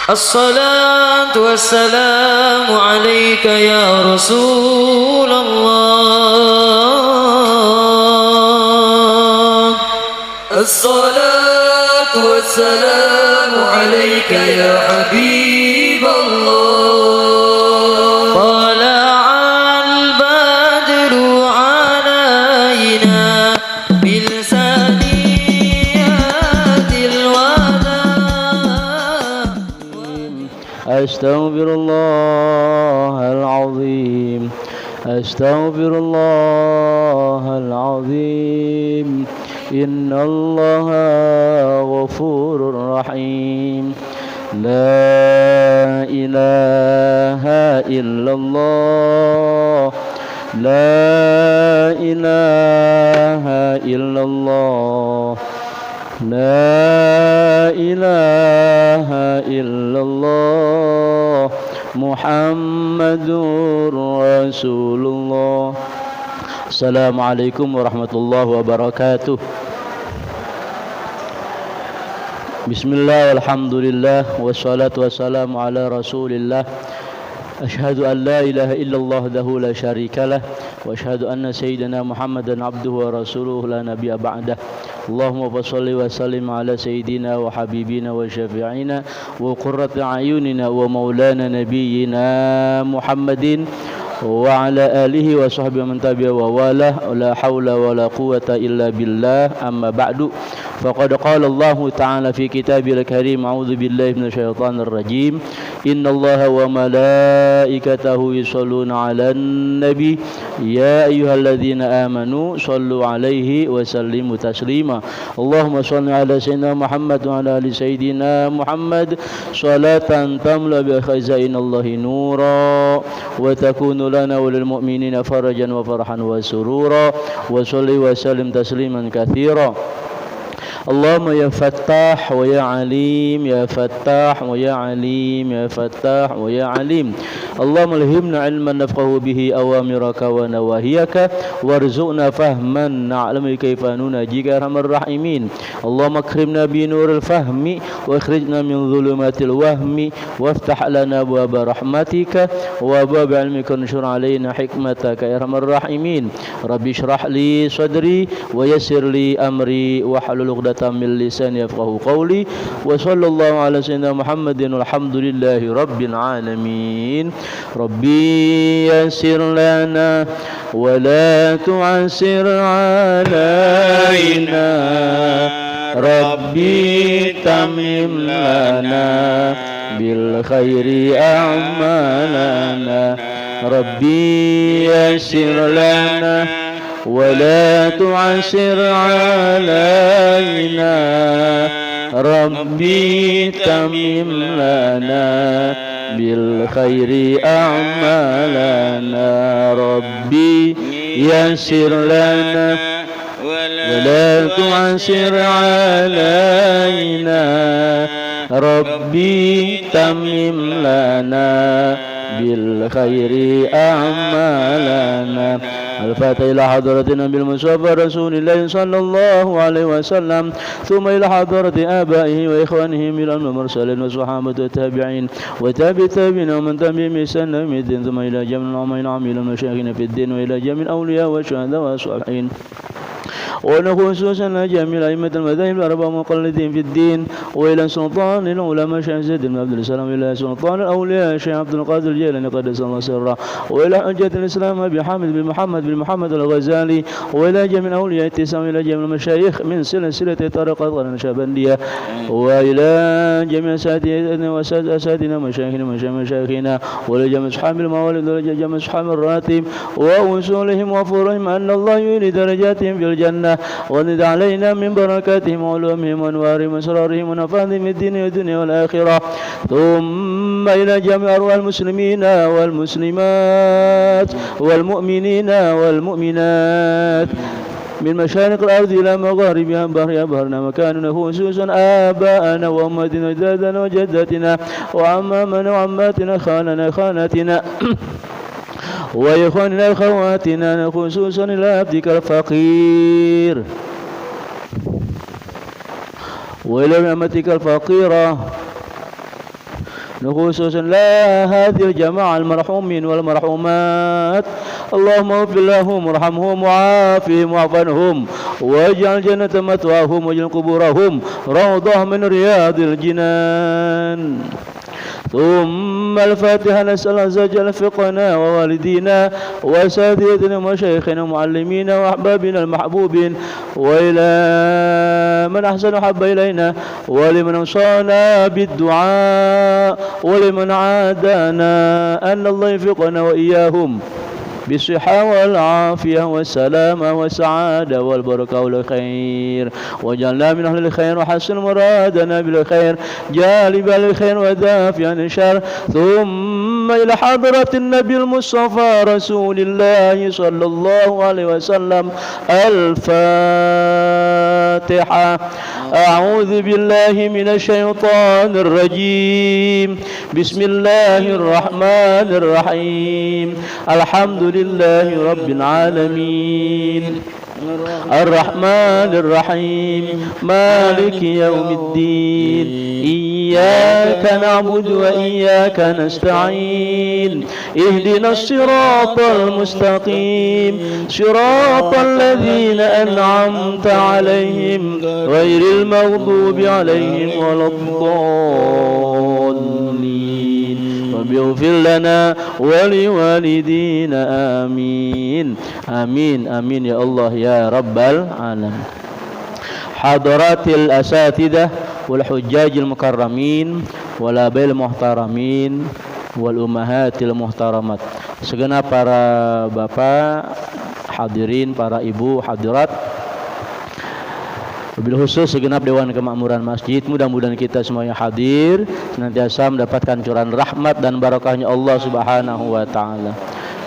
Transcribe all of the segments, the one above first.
الصلاة والسلام عليك يا رسول الله. الصلاة والسلام عليك يا حبيب الله. طلع البدر علينا من ثنيات الوداع. أستغفر الله العظيم، أستغفر الله العظيم، إن الله غفور رحيم. لا إله إلا الله، لا إله إلا الله، لا إله إلا الله، محمد رسول الله. السلام عليكم ورحمة الله وبركاته. Bismillah, walhamdulillah, wassalatu wassalamu ala rasulillah. Ashhadu an la ilaha illallah wahdahu la syarikalah, wa ashhadu anna sayyidina Muhammadan abduhu wa rasuluhu la nabiyya ba'dah. Allahumma shalli wa sallim ala sayyidina wa habibina wa syafi'ina wa qurrati a'yunina wa maulana nabiyyina Muhammadin wa ala alihi wa sahbihi man tabi'a wa wala. La hawla wa la quwwata illa billah. Amma ba'du. فقد قال الله تعالى في كتابه الكريم: أعوذ بالله من الشيطان الرجيم، إن الله وملائكته يصلون على النبي يا أيها الذين آمنوا صلوا عليه وسلموا تسليما. اللهم صل على سيدنا محمد وعلى آل سيدنا محمد صلاة تملأ بخزائن الله نورا وتكون لنا وللمؤمنين فرجا وفرحا وسرورا. وصل وسلم تسليما كثيرا. اللهم يا فتاح ويا عليم، يا فتاح ويا عليم، يا فتاح ويا عليم. اللهم الهمنا علما نفقه به أوامرك ونواهيك، وارزقنا فهما نعلم كيف نناجيك يا أرحم الراحمين. اللهم اكرمنا بنور الفهم واخرجنا من ظلمات الوهم، وافتح لنا أبواب رحمتك وأبواب علمك، وانشر علينا حكمتك يا أرحم الراحمين. ربي اشرح لي صدري ويسر لي أمري واحلل عقدة من لساني يفقهوا قولي. وصلى الله على سيدنا محمد والحمد لله رب العالمين. ربي يسر لنا ولا تعسر علينا، ربي تمم لنا بالخير أعمالنا، ربي يسر لنا ولا تعسر علينا، ربي تمم لنا بالخير أعمالنا، ربي يسر لنا ولا تعسر علينا، ربي تمم لنا بالخير أعمالنا. الفاتحة إلى حضرتنا بالمصطفى رسول الله صلى الله عليه وسلم، ثم إلى حضرة آبائه وإخوانه من المرسلين والصحابة والتابعين وتابع التابعين ومن تبعهم بإحسان إلى يوم الدين، ثم إلى جميع العلماء العاملين المشايخين في الدين، وإلى جميع الأولياء والشهداء والصالحين، ونخصوصا جميع أئمة المذاهب الأربعة مقلدين في الدين، وإلى سلطان العلماء شيخ زيد بن عبد السلام، وإلى سلطان الأولياء شيخ عبد القادر الجيلاني قدس الله سره، وإلى حجة الإسلام أبي حامد بن محمد الغزالي، وإلى جميع أولياء التسام، وإلى جميع المشايخ من سلسلة طريقة النشابندية، وإلى جميع أساتذتنا مشايخنا، وإلى جميع أصحاب الموالد، وإلى جميع أصحاب الراتب وأصولهم وفروعهم، أن الله يولي درجاتهم في الجنة، وزد علينا من بركاتهم وعلومهم وأنوارهم وأسرارهم ونفاذهم الدين والدنيا والآخرة. ثم إلى جميع أرواح المسلمين والمسلمات والمؤمنين والمؤمنات من مشارق الأرض إلى مغاربها بحرها بحرنا مكاننا خصوصا آباءنا وأمهاتنا وأجدادنا وجداتنا وعمامنا وعماتنا خالنا خالاتنا وإخواننا وأخواتنا خصوصا إلى عبدك الفقير وإلى أمتك الفقيرة خصوصا لا هذه الجماعة المرحومين والمرحومات اللهم اغفر لهم وارحمهم وعافهم واعف عنهم واجعل جنة مثواهم واجعل قبورهم روضة من رياض الجنان. ثم الفاتحة. نسأل الله عز وجل فقنا ووالدينا وأساتذتنا ومشايخنا ومعلمينا وأحبابنا المحبوبين وإلى من أحسن حب إلينا ولمن أوصانا بالدعاء ولمن عادانا أن الله يفقنا وإياهم بالصحة والعافية والسلامة والسعادة والبركة والخير وجعلنا من أهل الخير وحسن مرادنا بالخير جالبا للخير ودافعا عن الشر. ثم إلى حضرة النبي المصطفى رسول الله صلى الله عليه وسلم الفاتحة. أعوذ بالله من الشيطان الرجيم. بسم الله الرحمن الرحيم. الحمد لله رب العالمين الرحمن الرحيم مالك يوم الدين إياك نعبد وإياك نستعين اهدنا الصراط المستقيم صراط الذين أنعمت عليهم غير المغضوب عليهم ولا الضالين. واغفر لنا ولوالدينا آمين آمين آمين يا الله يا رب العالمين. حضرات الأساتذة والحجاج المكرمين والآباء المحترمين والأمهات المحترمات, segenap para bapak hadirin, para ibu hadirat, wabil khusus segenap Dewan Kemakmuran Masjid, mudah-mudahan kita semuanya hadir senantiasa mendapatkan curahan rahmat dan barakahnya Allah Subhanahu wa taala.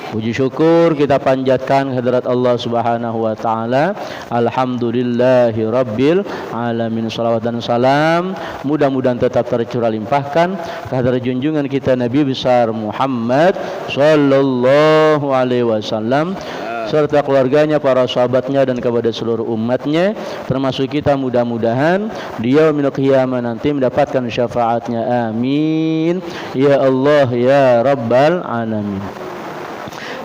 Puji syukur kita panjatkan kehadirat Allah Subhanahu wa taala. Alhamdulillahi rabbil alamin. Salawat dan salam mudah-mudahan tetap tercurah limpahkan kehadirat junjungan kita Nabi besar Muhammad sallallahu alaihi wasallam serta keluarganya, para sahabatnya dan kepada seluruh umatnya, termasuk kita. Mudah-mudahan di yaumil qiyamah nanti mendapatkan syafaatnya. Amin ya Allah ya rabbal alamin.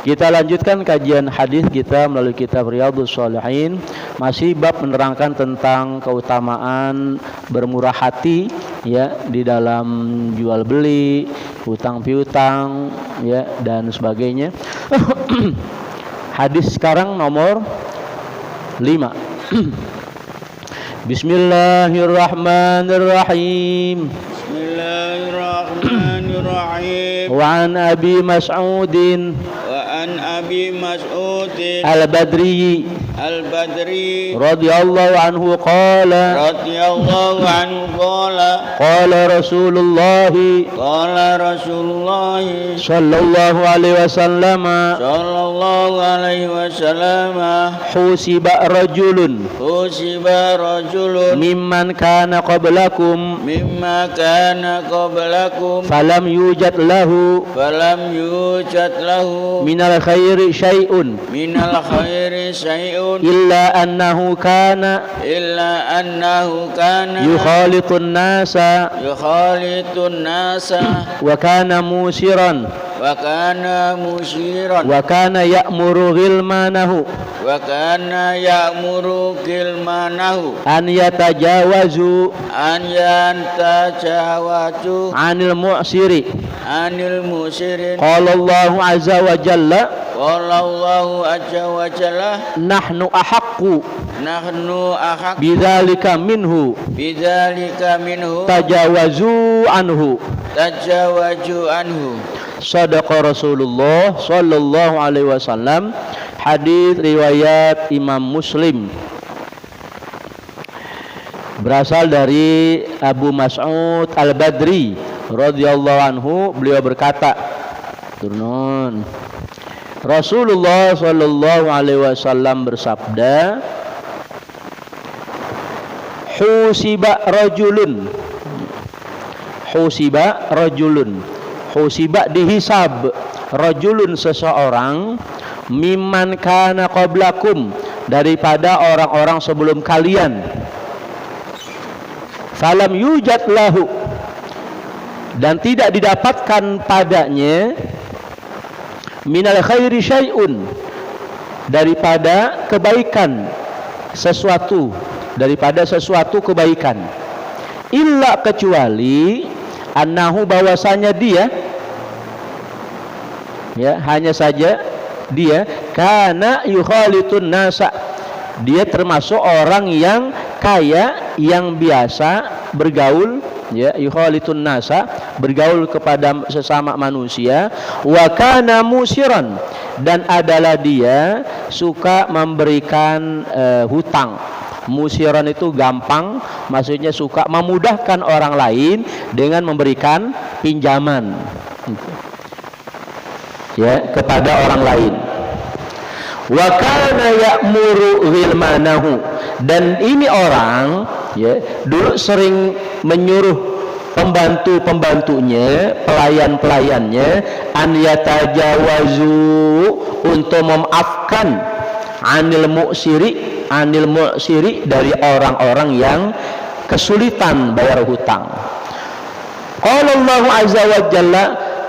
Kita lanjutkan kajian hadis kita melalui kitab Riyadhus Shalihin, masih bab menerangkan tentang keutamaan bermurah hati ya di dalam jual beli, hutang piutang ya dan sebagainya. Hadis sekarang nomor 5. Bismillahirrahmanirrahim. Bismillahirrahmanirrahim. Wa an Abi Mas'udin Al-Badri radhiyallahu anhu qala qala Rasulullah sallallahu alaihi wasallam husiba rajulun mimman kana qablakum falam yujad lahu minal khairi syai'un illa annahu kana yukhalitun nasa wa kana musiran wa kana ya'muru ghilmanahu an yatajawazu anil mu'siri. Qala Allah azza wa jalla nahnu ahaqqu bidzalika minhu tajawazu anhu. Sadaqa Rasulullah sallallahu alaihi wasallam. Hadis riwayat Imam Muslim, berasal dari Abu Mas'ud Al-Badri radhiyallahu anhu. Beliau berkata, turun, Rasulullah sallallahu alaihi wasallam bersabda, husiba rajulun, husiba dihisab, rajulun seseorang, mimman kana qablakum daripada orang-orang sebelum kalian, falam yujad lahu dan tidak didapatkan padanya minal khairi syai'un, daripada kebaikan sesuatu, daripada sesuatu kebaikan, illa kecuali annahu, bahwasanya dia, ya, hanya saja dia kana yukhalitun nasa, dia termasuk orang yang kaya, yang biasa bergaul, ya, yukhalitun nasa, bergaul kepada sesama manusia, wa kana musiran, dan adalah dia suka memberikan hutang. Musiran itu gampang, maksudnya suka memudahkan orang lain dengan memberikan pinjaman, ya, kepada orang lain. Wa kana ya'muru ghilmanahu, dan ini orang, ya, dulu sering menyuruh pembantu-pembantunya, pelayan-pelayannya, an yatajawazu, untuk memaafkan anil mu'siri, dari orang-orang yang kesulitan bayar hutang. Qala Allah azza wa jalla,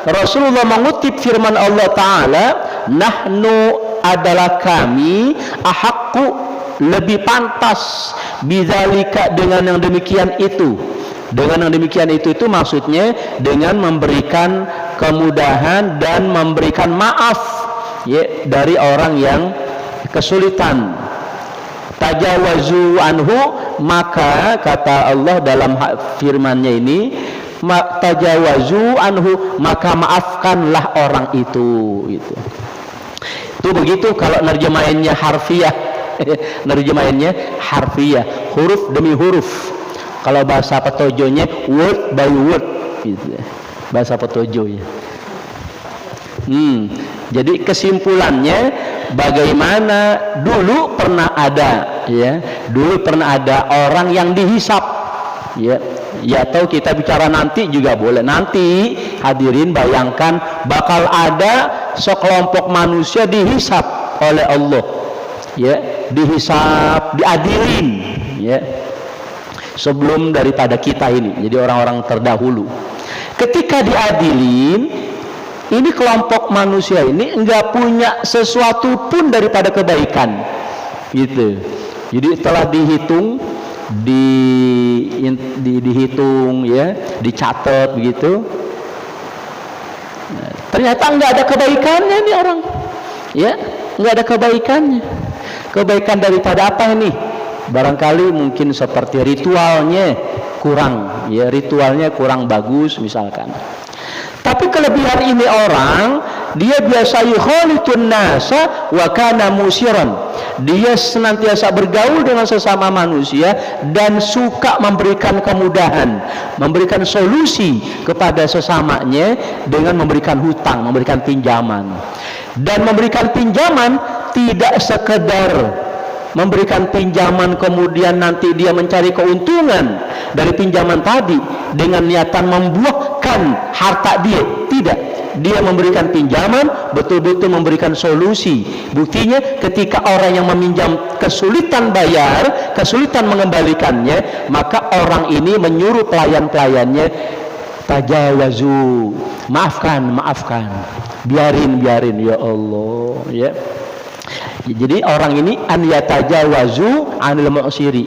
Rasulullah mengutip firman Allah Ta'ala, nahnu, adalah kami, ahaqqu, lebih pantas, bidzalika, dengan yang demikian itu. Dengan yang demikian itu maksudnya dengan memberikan kemudahan dan memberikan maaf, ya, dari orang yang kesulitan. Tajawazu anhu, maka kata Allah dalam firman-Nya ini, tajawazu anhu, maka maafkanlah orang itu. Itu begitu kalau nerjemahannya harfiah. Nerjemahannya harfiah, huruf demi huruf. Kalau bahasa Petojonya word by word, gitu. Bahasa Petojonya. Jadi kesimpulannya, bagaimana dulu pernah ada, ya, dulu pernah ada orang yang dihisap, ya, ya, atau kita bicara nanti juga boleh. Nanti hadirin bayangkan bakal ada sekelompok manusia dihisap oleh Allah, ya, dihisap, diadilin, ya, sebelum daripada kita ini. Jadi orang-orang terdahulu ketika diadilin, ini kelompok manusia ini enggak punya sesuatu pun daripada kebaikan, gitu. Jadi telah dihitung, dihitung, ya, dicatat begitu. Ternyata enggak ada kebaikannya nih orang, ya, enggak ada kebaikannya. Kebaikan daripada apa ini? Barangkali mungkin seperti ritualnya kurang, ya, ritualnya kurang bagus misalkan. Tapi kelebihan ini orang, dia biasa yukhalitun nasa wa kana musiran, dia senantiasa bergaul dengan sesama manusia dan suka memberikan kemudahan, memberikan solusi kepada sesamanya dengan memberikan hutang, memberikan pinjaman. Dan memberikan pinjaman tidak sekedar memberikan pinjaman kemudian nanti dia mencari keuntungan dari pinjaman tadi dengan niatan membuahkan harta dia. Tidak, dia memberikan pinjaman betul-betul memberikan solusi. Buktinya ketika orang yang meminjam kesulitan bayar, kesulitan mengembalikannya, maka orang ini menyuruh pelayan-pelayannya, tajawazu, maafkan, biarin, ya Allah, ya. Jadi orang ini an yatajawazu anil mu'siri,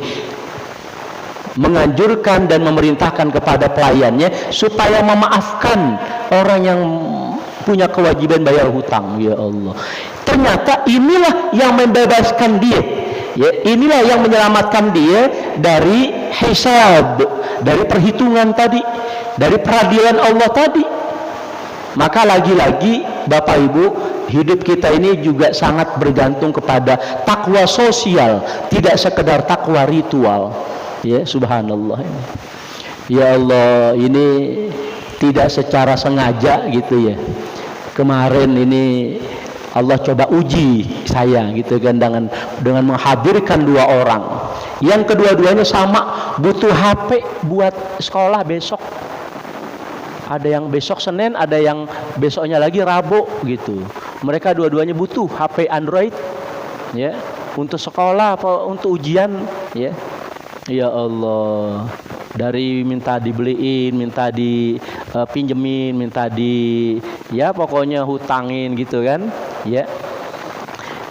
menganjurkan dan memerintahkan kepada pelayannya supaya memaafkan orang yang punya kewajiban bayar hutang. Ya Allah, ternyata inilah yang membebaskan dia, ya, inilah yang menyelamatkan dia dari hisab, dari perhitungan tadi, dari peradilan Allah tadi. Maka lagi-lagi Bapak Ibu, hidup kita ini juga sangat bergantung kepada takwa sosial, tidak sekedar takwa ritual. Ya, subhanallah. Ya Allah, ini tidak secara sengaja gitu ya. Kemarin ini Allah coba uji saya gitu kan dengan menghadirkan dua orang yang kedua-duanya sama butuh HP buat sekolah besok. Ada yang besok Senin, ada yang besoknya lagi Rabu gitu. Mereka dua-duanya butuh HP Android, ya, untuk sekolah apa untuk ujian, ya. Ya Allah, dari minta dibeliin, minta pinjemin, minta ya pokoknya hutangin gitu kan, ya.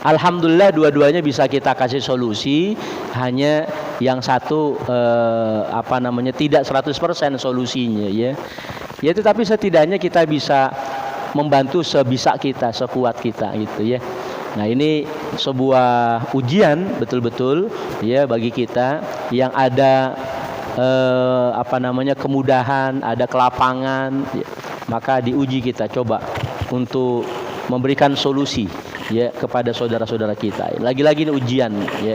Alhamdulillah dua-duanya bisa kita kasih solusi, hanya yang satu tidak 100% solusinya, ya. Ya tetapi setidaknya kita bisa membantu sebisa kita, sekuat kita gitu, ya. Nah, ini sebuah ujian betul-betul ya bagi kita yang ada kemudahan, ada kelapangan, ya, maka diuji kita coba untuk memberikan solusi ya kepada saudara-saudara kita. Lagi-lagi ini ujian ya.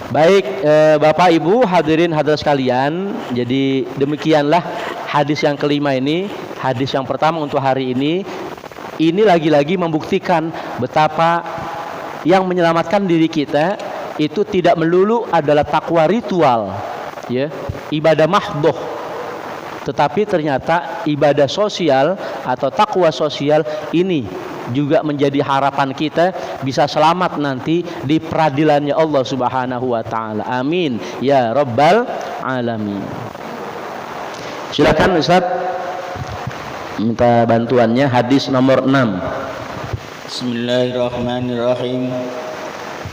Baik, Bapak Ibu hadirin hadirat sekalian, jadi demikianlah hadis yang kelima ini, hadis yang pertama untuk hari ini. Ini lagi-lagi membuktikan betapa yang menyelamatkan diri kita itu tidak melulu adalah takwa ritual, ya, ibadah mahdhoh, tetapi ternyata ibadah sosial atau takwa sosial ini juga menjadi harapan kita bisa selamat nanti di peradilannya Allah Subhanahu wa taala. Amin ya rabbal alamin. Silakan Ustaz, minta bantuannya hadis nomor 6. Bismillahirrahmanirrahim.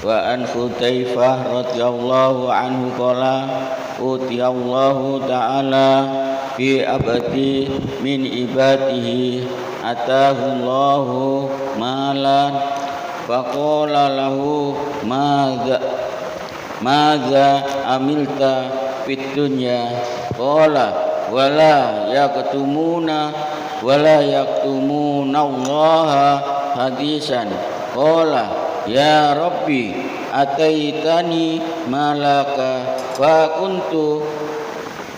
Wa an Hudzaifah radhiyallahu anhu qala utiyallahu ta'ala fi abadi min ibadihi atahullahu malan faqala lahu madza amilta fid dunya qala wala yaktumuna allaha hadisan qala ya Rabbi ataitani malaka fa kuntu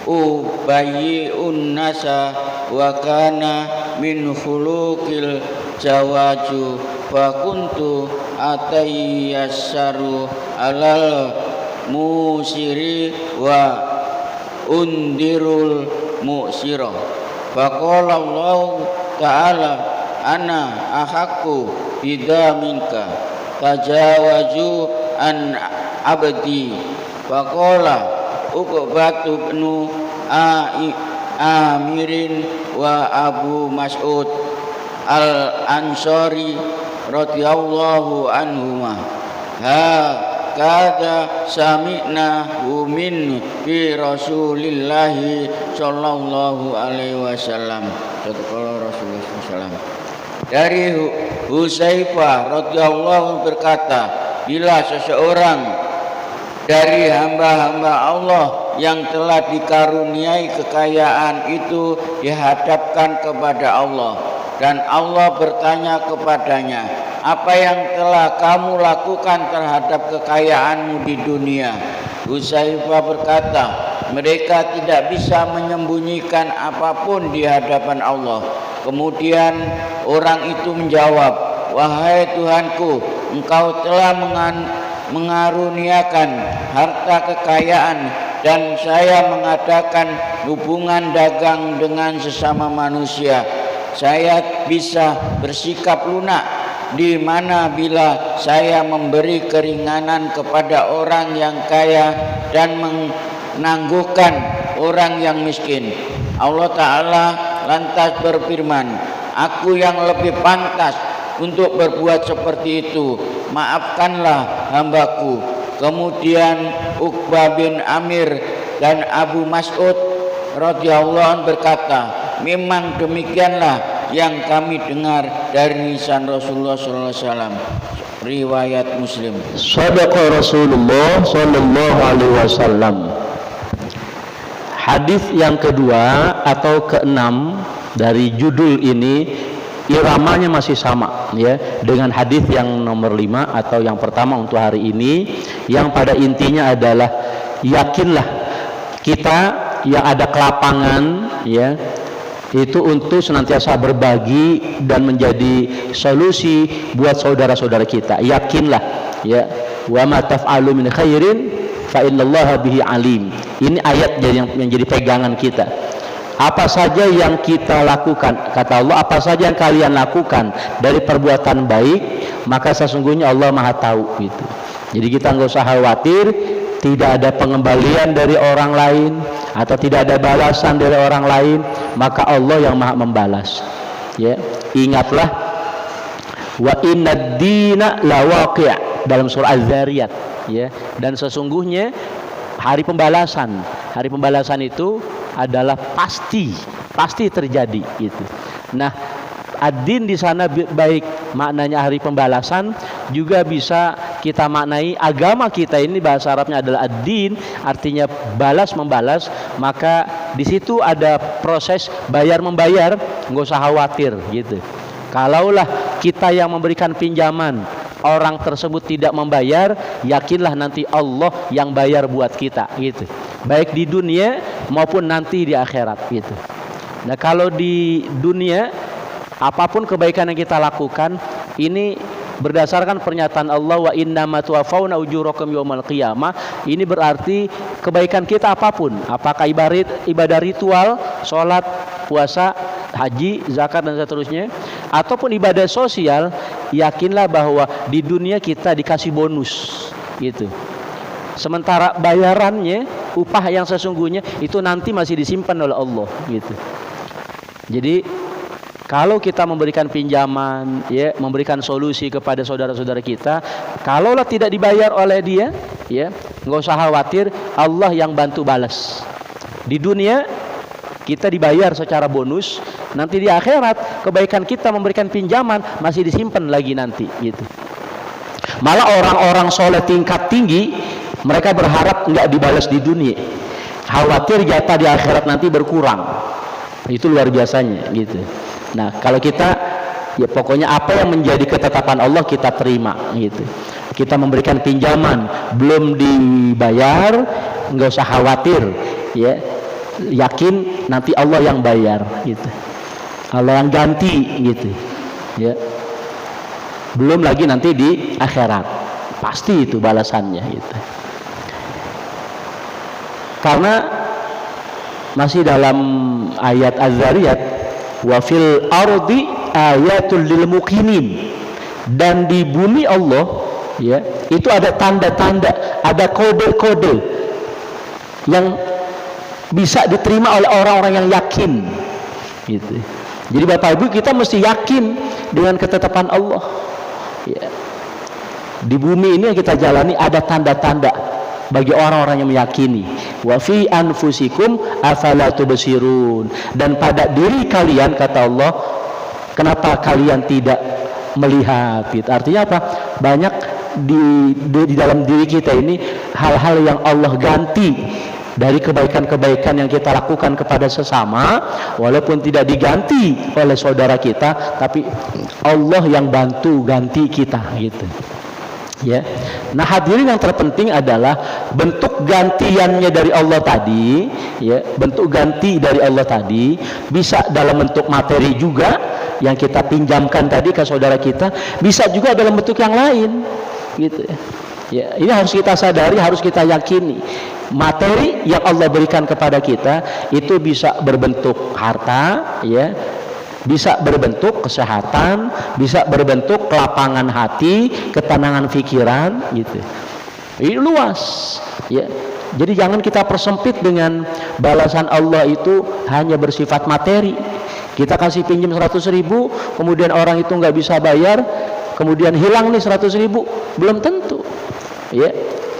ubayyi'un nasa wa kana min khuluqil jawaju fa kuntu atayassaru alal musiri wa undirul mu'sira. Faqala Allah ta'ala ana ahaqqu bidha minka tajawaju an abdi. Faqala Uqbatu ibnu Amirin wa Abu Mas'ud al-Ansari radhiyallahu anhuma kada sami'na min fi Rasulillahi sallallahu alaihi wasallam. Qala Rasulullah sallallahu. Dari Hudzaifah radhiyallahu berkata, bila seseorang dari hamba-hamba Allah yang telah dikaruniai kekayaan itu dihadapkan kepada Allah dan Allah bertanya kepadanya, apa yang telah kamu lakukan terhadap kekayaanmu di dunia? Hudzaifah berkata, mereka tidak bisa menyembunyikan apapun di hadapan Allah. Kemudian orang itu menjawab, wahai Tuhanku, Engkau telah mengaruniakan harta kekayaan dan saya mengadakan hubungan dagang dengan sesama manusia. Saya bisa bersikap lunak di mana bila saya memberi keringanan kepada orang yang kaya dan menangguhkan orang yang miskin. Allah Ta'ala lantas berfirman, aku yang lebih pantas untuk berbuat seperti itu, maafkanlah hambaku. Kemudian Uqbah bin Amir dan Abu Mas'ud radhiyallahu anhu berkata, memang demikianlah yang kami dengar dari lisan Rasulullah sallallahu alaihi wasallam. Riwayat Muslim. Shadaqa Rasulullah sallallahu alaihi wasallam. Hadis yang kedua atau keenam dari judul ini iramanya masih sama ya dengan hadis yang nomor 5 atau yang pertama untuk hari ini, yang pada intinya adalah yakinlah kita yang ada kelapangan ya itu untuk senantiasa berbagi dan menjadi solusi buat saudara-saudara kita. Yakinlah ya, wa ma taf'alu min khairin fa innallaha bihi alim. Ini ayat yang jadi pegangan kita. Apa saja yang kita lakukan, kata Allah, apa saja yang kalian lakukan dari perbuatan baik, maka sesungguhnya Allah Maha tahu gitu. Jadi kita nggak usah khawatir, tidak ada pengembalian dari orang lain atau tidak ada balasan dari orang lain, maka Allah yang Maha membalas. Ya, ingatlah wa innad dina lawaqi' dalam surah Az-Zariyat, ya. Dan sesungguhnya hari pembalasan itu adalah pasti terjadi gitu. Nah, ad-din di sana baik maknanya hari pembalasan, juga bisa kita maknai agama kita ini bahasa Arabnya adalah ad-din, artinya balas membalas. Maka di situ ada proses bayar membayar, nggak usah khawatir gitu. Kalaulah kita yang memberikan pinjaman, orang tersebut tidak membayar, yakinlah nanti Allah yang bayar buat kita gitu, baik di dunia maupun nanti di akhirat gitu. Nah, kalau di dunia apapun kebaikan yang kita lakukan ini berdasarkan pernyataan Allah, wa innama tuwaffawna ujurakum yaumal qiyamah. Ini berarti kebaikan kita apapun, apakah ibadah ritual, sholat, puasa, haji, zakat dan seterusnya, ataupun ibadah sosial, yakinlah bahwa di dunia kita dikasih bonus gitu. Sementara bayarannya, upah yang sesungguhnya itu nanti masih disimpan oleh Allah gitu. Jadi kalau kita memberikan pinjaman, ya, memberikan solusi kepada saudara-saudara kita, kalaulah tidak dibayar oleh dia, ya, nggak usah khawatir, Allah yang bantu balas. Di dunia kita dibayar secara bonus, nanti di akhirat kebaikan kita memberikan pinjaman masih disimpan lagi nanti, gitu. Malah orang-orang soleh tingkat tinggi, mereka berharap nggak dibalas di dunia, khawatir jatah di akhirat nanti berkurang. Itu luar biasanya, gitu. Nah, kalau kita, ya pokoknya apa yang menjadi ketetapan Allah kita terima gitu. Kita memberikan pinjaman belum dibayar, nggak usah khawatir, ya, yakin nanti Allah yang bayar gitu, Allah yang ganti gitu, ya. Belum lagi nanti di akhirat pasti itu balasannya gitu. Karena masih dalam ayat Az-Zariyat, wa fil ardi ayatul lil muqinin, dan di bumi Allah, ya, itu ada tanda-tanda, ada kode-kode yang bisa diterima oleh orang-orang yang yakin gitu. Jadi Bapak Ibu, kita mesti yakin dengan ketetapan Allah, ya. Di bumi ini yang kita jalani ada tanda-tanda bagi orang-orang yang meyakini. Wa fi anfusikum afala tubsirun, dan pada diri kalian, kata Allah, kenapa kalian tidak melihat gitu. Artinya apa? Banyak di dalam diri kita ini hal-hal yang Allah ganti dari kebaikan-kebaikan yang kita lakukan kepada sesama, walaupun tidak diganti oleh saudara kita, tapi Allah yang bantu ganti kita gitu. Ya. Nah, hadirin yang terpenting adalah bentuk gantiannya dari Allah tadi, ya, bentuk ganti dari Allah tadi bisa dalam bentuk materi juga yang kita pinjamkan tadi ke saudara kita, bisa juga dalam bentuk yang lain gitu ya. Ya, ini harus kita sadari, harus kita yakini. Materi yang Allah berikan kepada kita itu bisa berbentuk harta, ya, bisa berbentuk kesehatan, bisa berbentuk kelapangan hati, ketenangan pikiran gitu. Ini luas, ya. Jadi jangan kita persempit dengan balasan Allah itu hanya bersifat materi. Kita kasih pinjam 100.000, kemudian orang itu nggak bisa bayar, kemudian hilang nih 100.000, belum tentu, ya.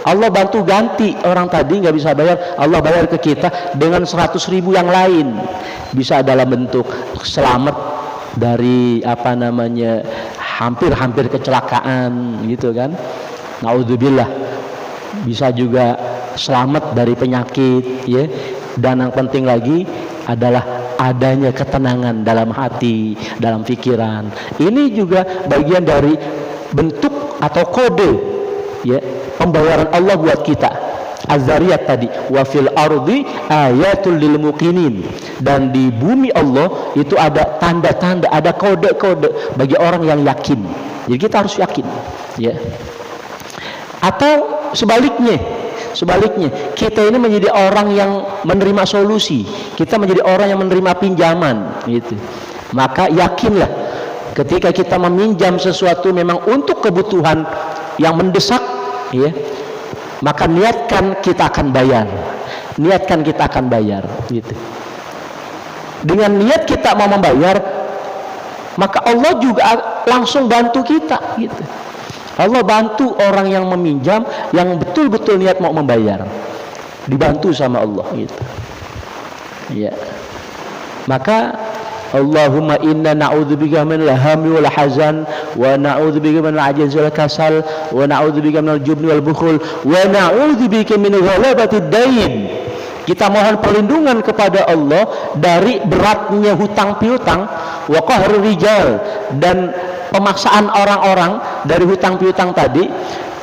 Allah bantu ganti, orang tadi nggak bisa bayar, Allah bayar ke kita dengan 100.000 yang lain, bisa dalam bentuk selamat dari hampir kecelakaan gitu kan, naudzubillah, bisa juga selamat dari penyakit, ya. Dan yang penting lagi adalah adanya ketenangan dalam hati, dalam pikiran. Ini juga bagian dari bentuk atau kode, ya, pembayaran Allah buat kita. Az-Zariyat tadi, wa fil ardi ayatul lil muqinin, dan di bumi Allah itu ada tanda-tanda, ada kode-kode bagi orang yang yakin. Jadi kita harus yakin, ya. Atau sebaliknya kita ini menjadi orang yang menerima solusi, kita menjadi orang yang menerima pinjaman gitu. Maka yakinlah ketika kita meminjam sesuatu memang untuk kebutuhan yang mendesak, ya, maka niatkan kita akan bayar. Niatkan kita akan bayar, gitu. Dengan niat kita mau membayar, maka Allah juga langsung bantu kita, gitu. Allah bantu orang yang meminjam, yang betul-betul niat mau membayar, dibantu sama Allah, gitu. Ya. Maka Allahumma inna na'udzubika minal hammi wal hazan wa na'udzubika minal ajzi wal kasal wa na'udzubika minal jubni wal bukhul wa na'udzubika min ghalabatid dain. Kita mohon perlindungan kepada Allah dari beratnya hutang piutang, wa qahrul rijal, dan pemaksaan orang-orang dari hutang piutang tadi.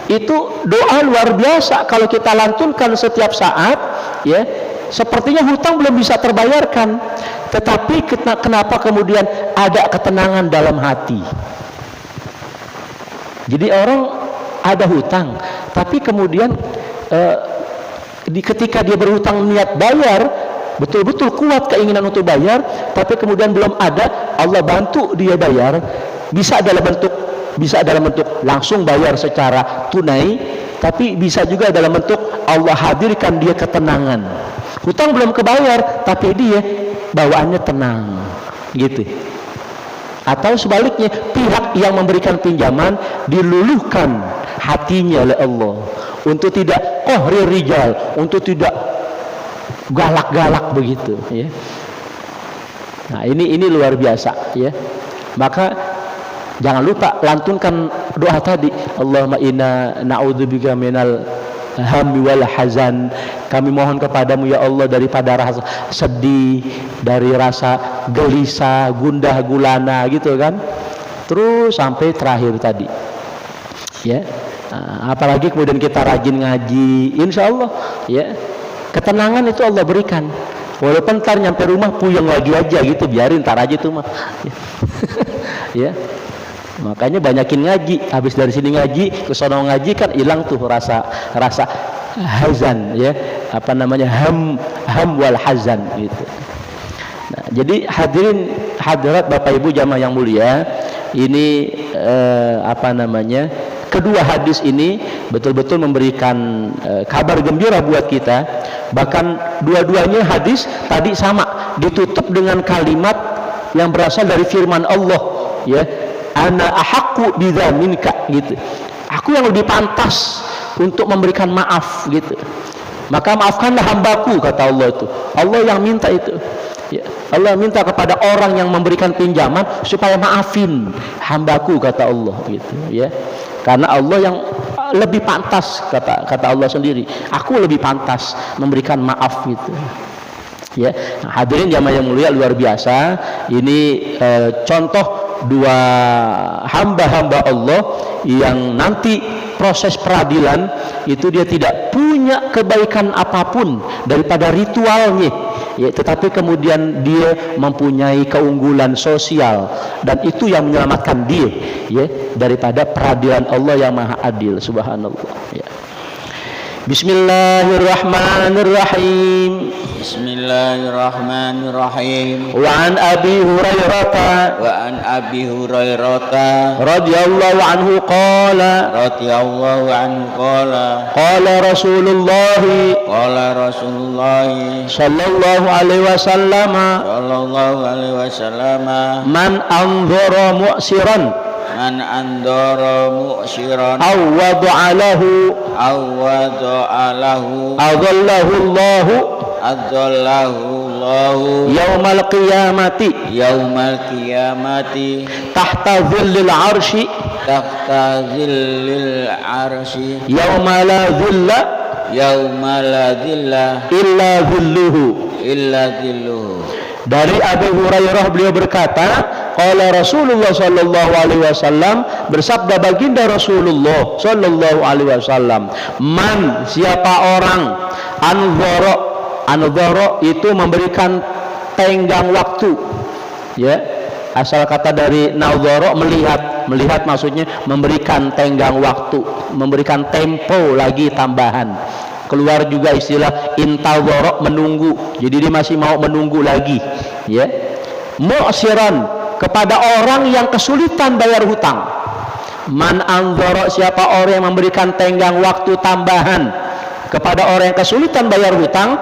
Itu doa luar biasa kalau kita lantunkan setiap saat, ya. Sepertinya hutang belum bisa terbayarkan, tetapi kenapa kemudian ada ketenangan dalam hati? Jadi orang ada hutang, tapi kemudian ketika dia berhutang niat bayar, betul-betul kuat keinginan untuk bayar, tapi kemudian belum ada, Allah bantu dia bayar. Bisa dalam bentuk langsung bayar secara tunai, tapi bisa juga dalam bentuk Allah hadirkan dia ketenangan. Hutang belum kebayar, tapi dia bawaannya tenang, gitu. Atau sebaliknya, pihak yang memberikan pinjaman diluluhkan hatinya oleh Allah untuk tidak qahril rijal, untuk tidak galak-galak begitu, ya. Nah, ini luar biasa, ya. Maka jangan lupa lantunkan doa tadi, Allahumma inna na'udzubika minal hammi wal hazan. Kami mohon kepadamu ya Allah daripada rasa sedih, dari rasa gelisah, gundah gulana, gitu kan. Terus sampai terakhir tadi, ya. Apalagi kemudian kita rajin ngaji, insya Allah, ya, ketenangan itu Allah berikan. Walaupun ntar nyampe rumah puyeng lagi aja, gitu, biarin ntar aja tuh mah. Ya. Makanya banyakin ngaji. Habis dari sini ngaji, ke sono ngaji, kan hilang tuh rasa hazan, ya, apa namanya, ham wal hazan, gitu. Nah, jadi hadirin hadirat Bapak Ibu jamaah yang mulia, ini apa namanya, kedua hadis ini betul-betul memberikan kabar gembira buat kita. Bahkan dua-duanya hadis tadi sama, ditutup dengan kalimat yang berasal dari firman Allah, ya, ana ahaqqu bidza minka, gitu. Aku yang lebih pantas untuk memberikan maaf, gitu. Maka maafkanlah hambaku, kata Allah itu. Allah yang minta itu, ya. Allah minta kepada orang yang memberikan pinjaman supaya maafin hambaku, kata Allah, gitu, ya. Karena Allah yang lebih pantas, kata Allah sendiri. Aku lebih pantas memberikan maaf, gitu, ya. Nah, hadirin jamaah yang mulia, luar biasa. Ini contoh dua hamba-hamba Allah yang nanti proses peradilan itu dia tidak punya kebaikan apapun daripada ritualnya, ya, tetapi kemudian dia mempunyai keunggulan sosial, dan itu yang menyelamatkan dia, ya, daripada peradilan Allah yang maha adil, subhanallah, ya. Bismillahirrahmanirrahim. Bismillahirrahmanirrahim. Wa an Abi Hurairah radhiyallahu anhu qala qala Rasulullah sallallahu alaihi wasallam man anzara mu'siran awwadu alahu adallahu yaumal qiyamati tahta dhillil arshi yauma la dhilla illa dhilluhu. Dari Abu Hurairah, beliau berkata, qala Rasulullah sallallahu alaihi wasallam, bersabda baginda Rasulullah sallallahu alaihi wasallam, man, siapa orang, anzara itu memberikan tenggang waktu, ya, asal kata dari nazara, melihat maksudnya memberikan tenggang waktu, memberikan tempo lagi tambahan. Keluar juga istilah intazara, menunggu. Jadi dia masih mau menunggu lagi, ya. Mu'siran, kepada orang yang kesulitan bayar hutang. Man anzara, siapa orang yang memberikan tenggang waktu tambahan kepada orang yang kesulitan bayar hutang,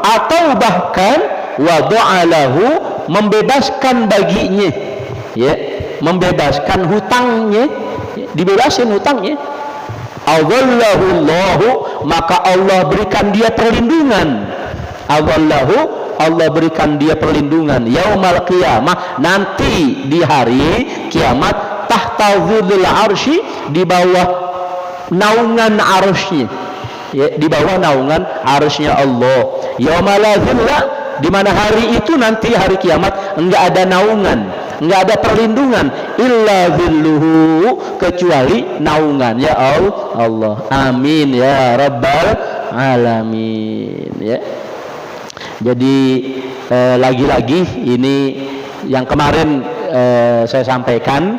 atau bahkan wada'alahu, membebaskan baginya, ya, membebaskan hutangnya, dibebasin hutangnya. Adallahu Allahu, maka Allah berikan dia perlindungan. Adallahu, Allah berikan dia perlindungan yaumal qiyamah, nanti di hari kiamat, tahta dzillil arsy, di bawah naungan arsy-Nya, ya, di bawah naungan arsy-Nya Allah. Yaumala dzilla, di mana hari itu nanti hari kiamat enggak ada naungan, enggak ada perlindungan, illa dzilluhu, kecuali naungan ya Allah. Amin ya rabbal alamin, ya. Jadi lagi-lagi ini yang kemarin saya sampaikan,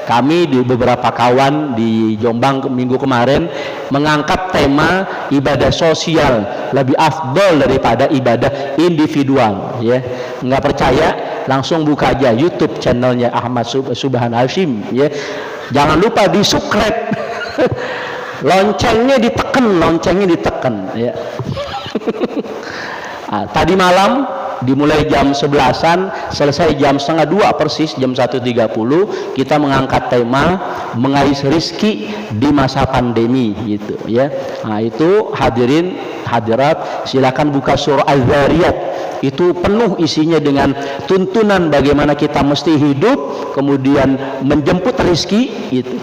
kami di beberapa kawan di Jombang minggu kemarin mengangkat tema ibadah sosial lebih afdol daripada ibadah individual, ya. Nggak percaya, langsung buka aja YouTube channelnya Ahmad Subhan Hashim, ya. Jangan lupa di subscribe. loncengnya ditekan, ya. Tadi malam dimulai jam 11-an, selesai jam 1:30 persis, jam 1:30 kita mengangkat tema mengais rizki di masa pandemi, gitu, ya. Nah, itu hadirin hadirat silakan buka surah Az-Zariyat, itu penuh isinya dengan tuntunan bagaimana kita mesti hidup, kemudian menjemput rizki, gitu.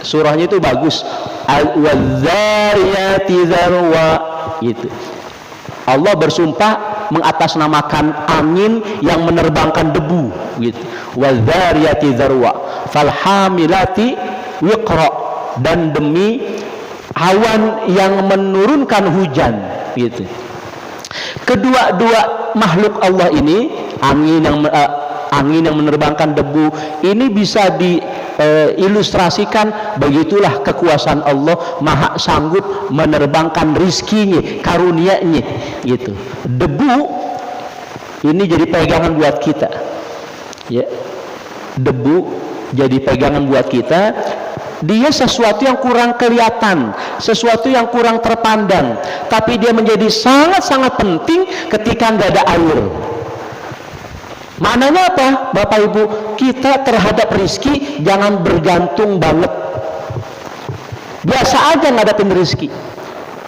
Surahnya itu bagus. Al-Zariyati Zarwa, gitu. Allah bersumpah mengatasnamakan angin yang menerbangkan debu, gitu. Wal-Zariyati Zarwa, falhamilati wiqra, dan demi awan yang menurunkan hujan, gitu. Kedua-dua makhluk Allah ini, angin yang menerbangkan debu ini, bisa diilustrasikan begitulah kekuasaan Allah, maha sanggup menerbangkan rizkinya, karunia-Nya, gitu. Debu ini jadi pegangan buat kita, ya. Debu jadi pegangan buat kita. Dia sesuatu yang kurang kelihatan, sesuatu yang kurang terpandang, tapi dia menjadi sangat-sangat penting ketika nggak ada air. Maknanya apa, Bapak Ibu? Kita terhadap rizki jangan bergantung banget. Biasa aja ngadapin rizki.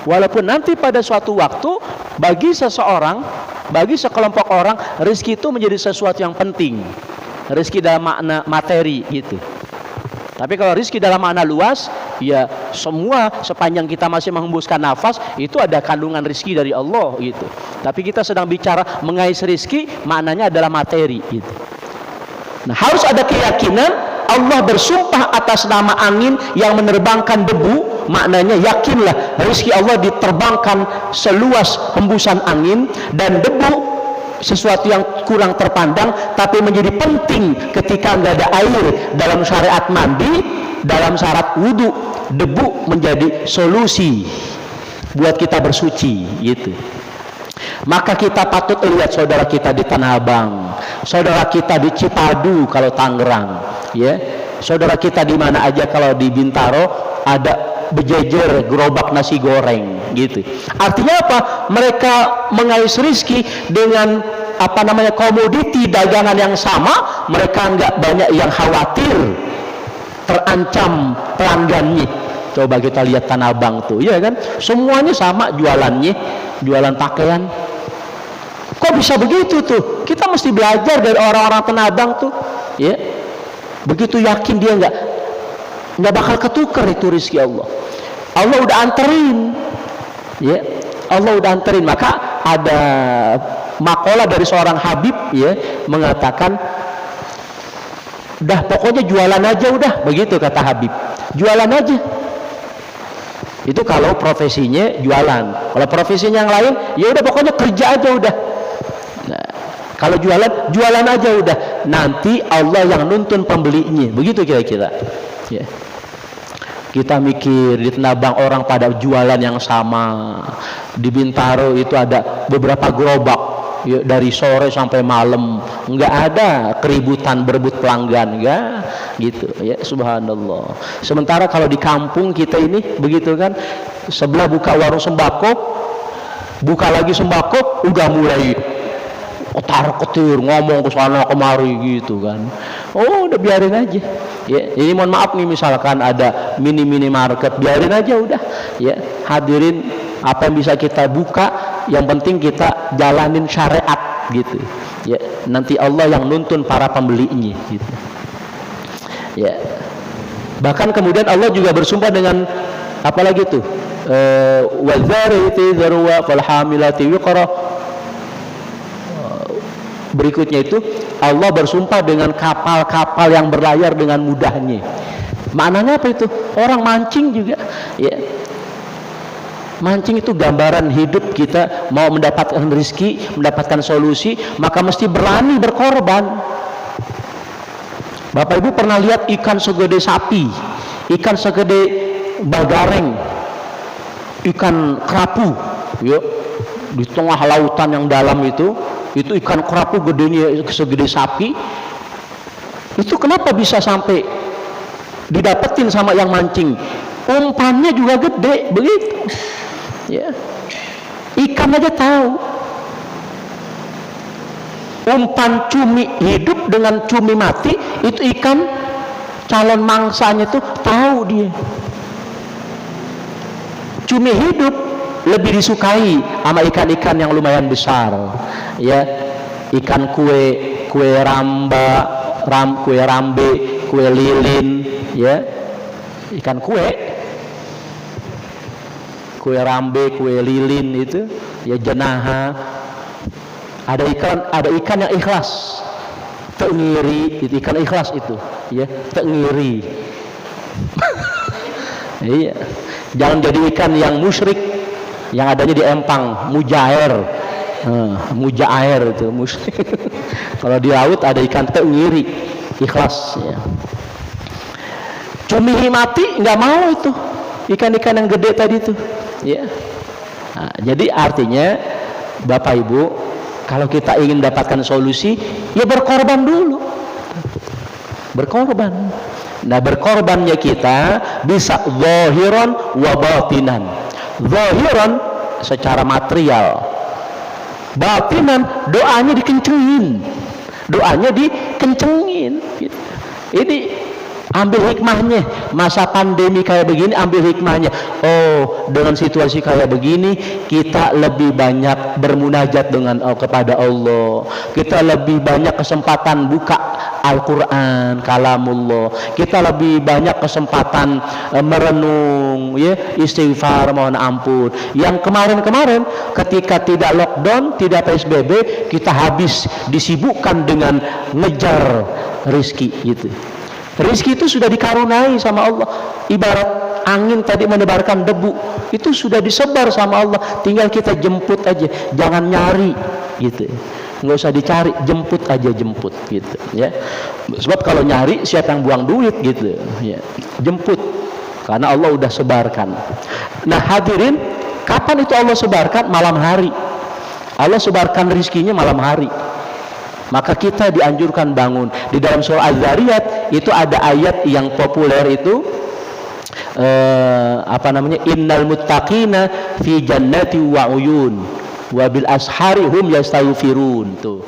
Walaupun nanti pada suatu waktu bagi seseorang, bagi sekelompok orang, rizki itu menjadi sesuatu yang penting. Rizki dalam makna materi, gitu. Tapi kalau rizki dalam makna luas, ya semua sepanjang kita masih menghembuskan nafas itu ada kandungan rizki dari Allah, gitu. Tapi kita sedang bicara mengais rizki, maknanya adalah materi, gitu. Nah, harus ada keyakinan Allah bersumpah atas nama angin yang menerbangkan debu, maknanya yakinlah rizki Allah diterbangkan seluas hembusan angin, dan debu sesuatu yang kurang terpandang tapi menjadi penting ketika nggak ada air. Dalam syariat mandi, dalam syarat wudhu, debu menjadi solusi buat kita bersuci, gitu. Maka kita patut lihat saudara kita di Tanah Abang, saudara kita di Cipadu kalau Tangerang, ya, saudara kita di mana aja kalau di Bintaro ada berjejer gerobak nasi goreng, gitu. Artinya apa? Mereka mengais rizki dengan komoditi dagangan yang sama. Mereka nggak banyak yang khawatir terancam pelanggannya. Coba kita lihat Tanah Abang tuh, ya kan? Semuanya sama jualannya, jualan pakaian. Kok bisa begitu tuh? Kita mesti belajar dari orang-orang Tanah Abang tuh, ya. Begitu yakin dia nggak bakal ketukar itu rizki Allah. Allah udah anterin, ya. Allah udah anterin. Maka ada makalah dari seorang Habib, ya, mengatakan, dah pokoknya jualan aja udah, begitu kata Habib. Jualan aja. Itu kalau profesinya jualan. Kalau profesinya yang lain, ya udah pokoknya kerja aja udah. Nah, kalau jualan aja udah. Nanti Allah yang nuntun pembelinya. Begitu kira-kira, ya. Kita mikir di Tanah Abang orang pada jualan yang sama. Di Bintaro itu ada beberapa gerobak ya, dari sore sampai malam, nggak ada keributan berebut pelanggan, nggak gitu ya, subhanallah. Sementara kalau di kampung kita ini begitu kan, sebelah buka warung sembako, buka lagi sembako, udah mulai kotar-kotir, ngomong ke sana kemari gitu kan. Oh, udah biarin aja. Ya, jadi mohon maaf nih, misalkan ada mini market, biarin aja udah. Ya, hadirin, apa yang bisa kita buka, yang penting kita jalanin syariat gitu. Ya, nanti Allah yang nuntun para pembelinya gitu. Ya. Bahkan kemudian Allah juga bersumpah dengan apa lagi tuh? Wadzariyati dzarwa fal hamilati wiqra. Berikutnya itu Allah bersumpah dengan kapal-kapal yang berlayar dengan mudahnya. Maknanya apa itu? Orang mancing juga ya. Mancing itu gambaran hidup kita, mau mendapatkan rezeki, mendapatkan solusi, maka mesti berani berkorban. Bapak Ibu pernah lihat ikan segede sapi, ikan segede bagareng, ikan kerapu, yuk, di tengah lautan yang dalam itu ikan kerapu gedenya segede sapi. Itu kenapa bisa sampai didapetin sama yang mancing? Umpannya juga gede begitu. Ya. Ikan aja tahu. Umpan cumi hidup dengan cumi mati, itu ikan calon mangsanya itu tahu dia. Cumi hidup lebih disukai sama ikan-ikan yang lumayan besar, ya, ikan kue ramba, kue rambe, kue lilin, ya, ikan kue rambe, kue lilin itu, ya, jenaha. Ada ikan yang ikhlas, tak ngiri, itu ikan ikhlas itu, ya, tak ngiri. Iya, jangan jadi ikan yang musyrik, yang adanya di empang, mujair, mujair itu musyrik. Kalau di laut ada ikan tengiri, ikhlas. Ya. Cumi mati nggak mau itu, ikan-ikan yang gede tadi itu. Ya. Nah, jadi artinya Bapak Ibu, kalau kita ingin mendapatkan solusi, ya berkorban dulu, berkorban. Nah, berkorbannya kita bisa zahiran wa batinan. Zahiran secara material, batinan doanya dikencengin, gitu. Ini ambil hikmahnya, masa pandemi kayak begini ambil hikmahnya. Oh, dengan situasi kayak begini kita lebih banyak bermunajat dengan kepada Allah, kita lebih banyak kesempatan buka Al-Quran, kalamullah, kita lebih banyak kesempatan merenung, ya, istighfar, mohon ampun. Yang kemarin ketika tidak lockdown, tidak PSBB, kita habis disibukkan dengan ngejar rezeki gitu. Rezeki itu sudah dikarunai sama Allah, ibarat angin tadi menebarkan debu, itu sudah disebar sama Allah, tinggal kita jemput aja, jangan nyari gitu. Nggak usah dicari, jemput aja, jemput gitu ya. Sebab kalau nyari siapa yang buang duit gitu ya. Jemput, karena Allah udah sebarkan. Nah hadirin, kapan itu Allah sebarkan? Malam hari. Allah sebarkan rizkinya malam hari. Maka kita dianjurkan bangun. Di dalam surah Az-Zariyat itu ada ayat yang populer itu innal muttaqina fi jannati wa uyun wa bil ashari hum yastaghfirun. Tuh,